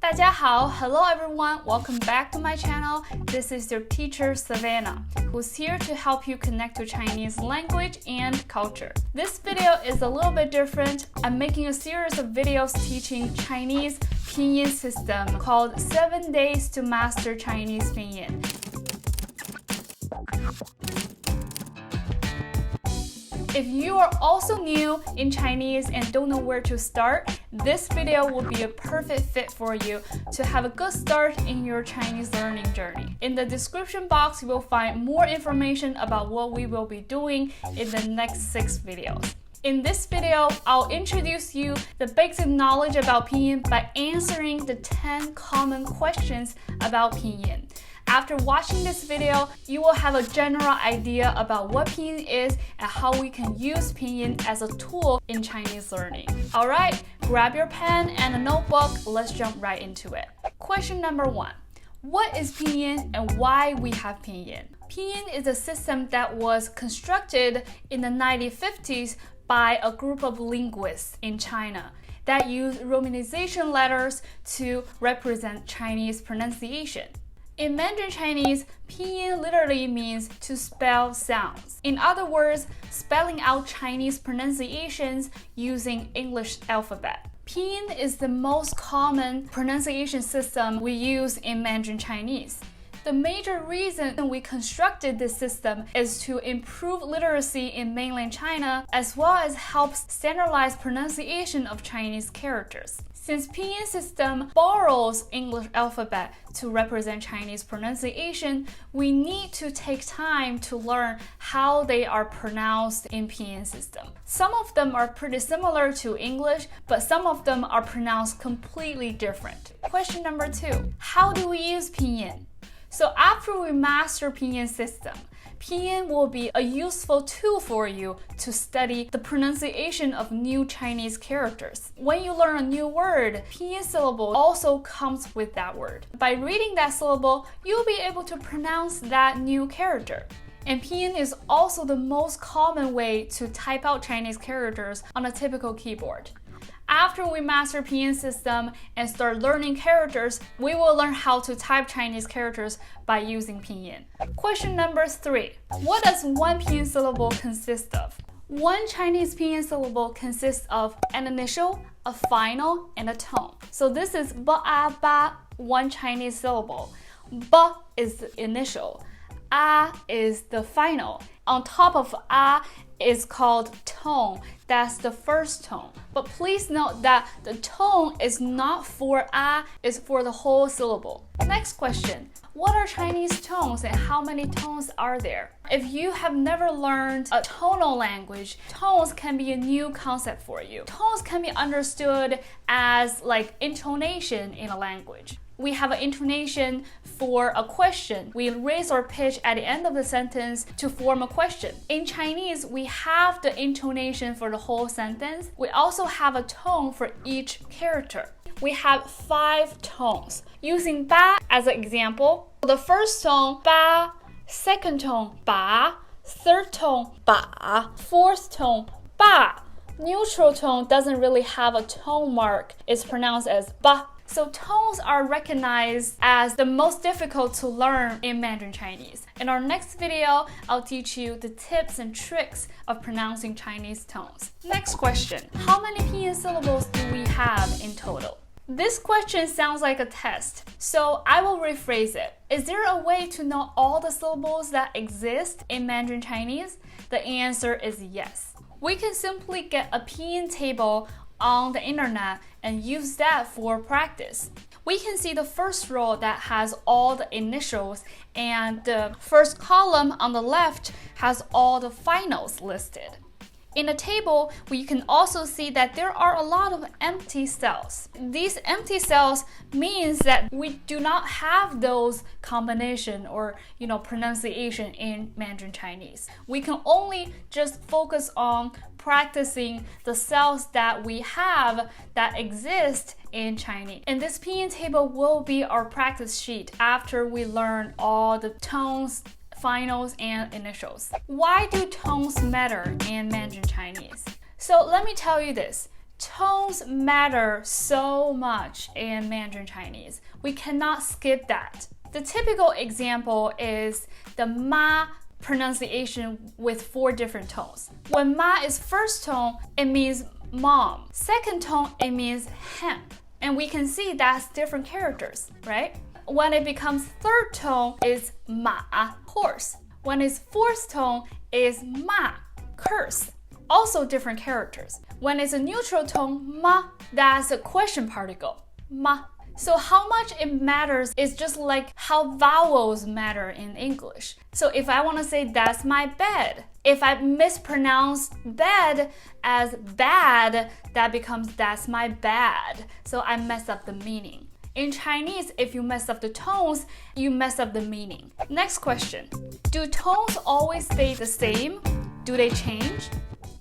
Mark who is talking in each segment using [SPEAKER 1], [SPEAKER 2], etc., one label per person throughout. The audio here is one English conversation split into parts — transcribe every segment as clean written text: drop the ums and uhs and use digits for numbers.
[SPEAKER 1] 大家好, hello everyone, welcome back to my channel. This is your teacher Savannah, who's here to help you connect to Chinese language and culture. This video is a little bit different. I'm making a series of videos teaching Chinese Pinyin system called 7 Days to Master Chinese Pinyin. If you are also new in Chinese and don't know where to start, this video will be a perfect fit for you to have a good start in your Chinese learning journey. In the description box, you will find more information about what we will be doing in the next 6 videos. In this video, I'll introduce you the basic knowledge about Pinyin by answering the 10 common questions about Pinyin. After watching this video, you will have a general idea about what Pinyin is and how we can use Pinyin as a tool in Chinese learning. Alright, grab your pen and a notebook, let's jump right into it. Question number 1. What is Pinyin and why we have Pinyin? Pinyin is a system that was constructed in the 1950s by a group of linguists in China that use romanization letters to represent Chinese pronunciation. In Mandarin Chinese, Pinyin literally means to spell sounds. In other words, spelling out Chinese pronunciations using English alphabet. Pinyin is the most common pronunciation system we use in Mandarin Chinese. The major reason we constructed this system is to improve literacy in mainland China as well as help standardize pronunciation of Chinese characters. Since Pinyin system borrows English alphabet to represent Chinese pronunciation, we need to take time to learn how they are pronounced in Pinyin system. Some of them are pretty similar to English, but some of them are pronounced completely different. Question number 2. How do we use Pinyin? So after we master Pinyin system, Pinyin will be a useful tool for you to study the pronunciation of new Chinese characters. When you learn a new word, Pinyin syllable also comes with that word. By reading that syllable, you'll be able to pronounce that new character. And Pinyin is also the most common way to type out Chinese characters on a typical keyboard. After we master Pinyin system and start learning characters, we will learn how to type Chinese characters by using Pinyin. Question number 3. What does one Pinyin syllable consist of? One Chinese Pinyin syllable consists of an initial, a final, and a tone. So this is ba, ba, one Chinese syllable. Ba is the initial. A is the final. On top of A is called tone. That's the first tone. But please note that the tone is not for A, it's for the whole syllable. Next question. What are Chinese tones and how many tones are there? If you have never learned a tonal language, tones can be a new concept for you. Tones can be understood as like intonation in a language. We have an intonation for a question. We raise our pitch at the end of the sentence to form a question. In Chinese, we have the intonation for the whole sentence. We also have a tone for each character. We have 5 tones. Using ba as an example, the first tone, ba, second tone, ba, third tone, ba, fourth tone, ba. Neutral tone doesn't really have a tone mark. It's pronounced as ba. So tones are recognized as the most difficult to learn in Mandarin Chinese. In our next video, I'll teach you the tips and tricks of pronouncing Chinese tones. Next question. How many Pinyin syllables do we have in total? This question sounds like a test, so I will rephrase it. Is there a way to know all the syllables that exist in Mandarin Chinese? The answer is yes. We can simply get a Pinyin table on the internet and use that for practice. We can see the first row that has all the initials and the first column on the left has all the finals listed. In the table, we can also see that there are a lot of empty cells. These empty cells means that we do not have those combination or pronunciation in Mandarin Chinese. We can only just focus on practicing the cells that we have that exist in Chinese. And this Pinyin table will be our practice sheet after we learn all the tones, finals, and initials. Why do tones matter in Mandarin Chinese? So let me tell you this. Tones matter so much in Mandarin Chinese. We cannot skip that. The typical example is the ma pronunciation with 4 different tones. When ma is first tone, it means mom. Second tone, it means hemp. And we can see that's different characters, right? When it becomes third tone, is ma, horse. When it's fourth tone, is ma, curse. Also different characters. When it's a neutral tone, ma, that's a question particle, ma. So how much it matters is just like how vowels matter in English. So if I want to say that's my bed, if I mispronounce bed as bad, that becomes that's my bad. So I mess up the meaning. In Chinese, if you mess up the tones, you mess up the meaning. Next question. Do tones always stay the same? Do they change?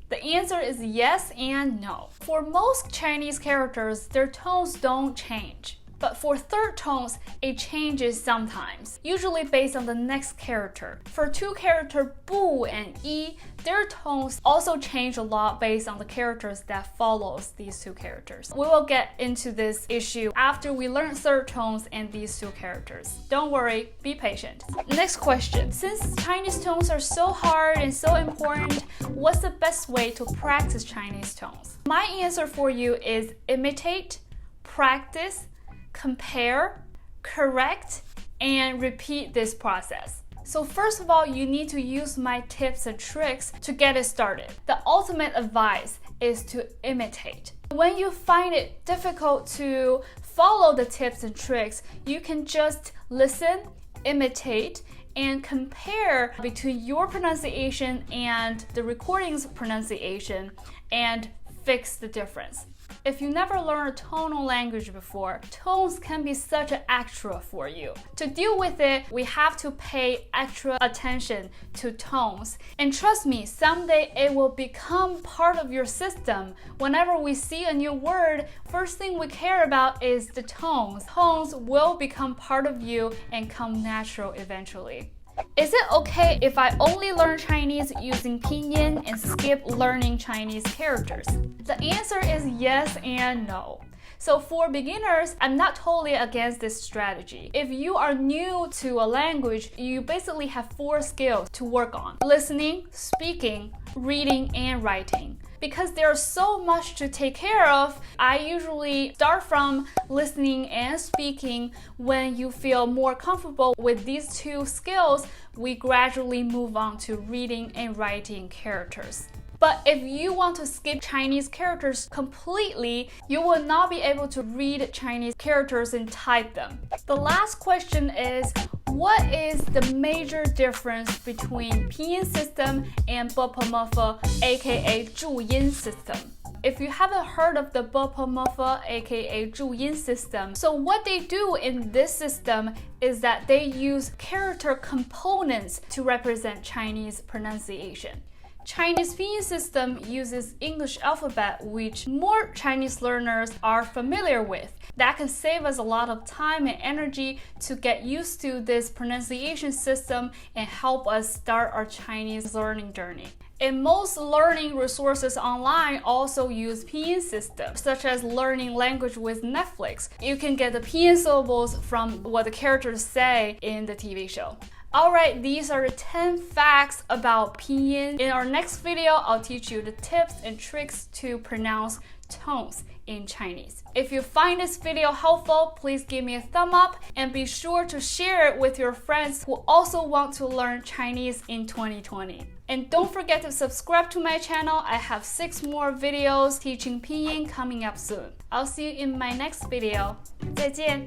[SPEAKER 1] The answer is yes and no. For most Chinese characters, their tones don't change. But for third tones, it changes sometimes, usually based on the next character. For 2 characters bu and yi, their tones also change a lot based on the characters that follows these 2 characters. We will get into this issue after we learn third tones and these 2 characters. Don't worry, be patient. Next question. Since Chinese tones are so hard and so important, what's the best way to practice Chinese tones? My answer for you is imitate, practice, compare, correct, and repeat this process. So first of all, you need to use my tips and tricks to get it started. The ultimate advice is to imitate. When you find it difficult to follow the tips and tricks, you can just listen, imitate, and compare between your pronunciation and the recording's pronunciation and fix the difference. If you never learned a tonal language before, tones can be such an extra for you. To deal with it, we have to pay extra attention to tones. And trust me, someday it will become part of your system. Whenever we see a new word, first thing we care about is the tones. Tones will become part of you and come natural eventually. Is it okay if I only learn Chinese using Pinyin and skip learning Chinese characters? The answer is yes and no. So for beginners, I'm not totally against this strategy. If you are new to a language, you basically have 4 skills to work on: listening, speaking, reading, and writing. Because there's so much to take care of, I usually start from listening and speaking. When you feel more comfortable with these 2 skills, we gradually move on to reading and writing characters. But if you want to skip Chinese characters completely, you will not be able to read Chinese characters and type them. The last question is, what is the major difference between Pinyin system and Papamava, aka 注音 system? If you haven't heard of the Papamava, aka 注音 system, so what they do in this system is that they use character components to represent Chinese pronunciation. Chinese Pinyin system uses English alphabet, which more Chinese learners are familiar with. That can save us a lot of time and energy to get used to this pronunciation system and help us start our Chinese learning journey. And most learning resources online also use Pinyin system, such as learning language with Netflix. You can get the Pinyin syllables from what the characters say in the TV show. Alright, these are the 10 facts about Pinyin. In our next video, I'll teach you the tips and tricks to pronounce tones in Chinese. If you find this video helpful, please give me a thumb up and be sure to share it with your friends who also want to learn Chinese in 2020. And don't forget to subscribe to my channel. I have 6 more videos teaching Pinyin coming up soon. I'll see you in my next video. 再见!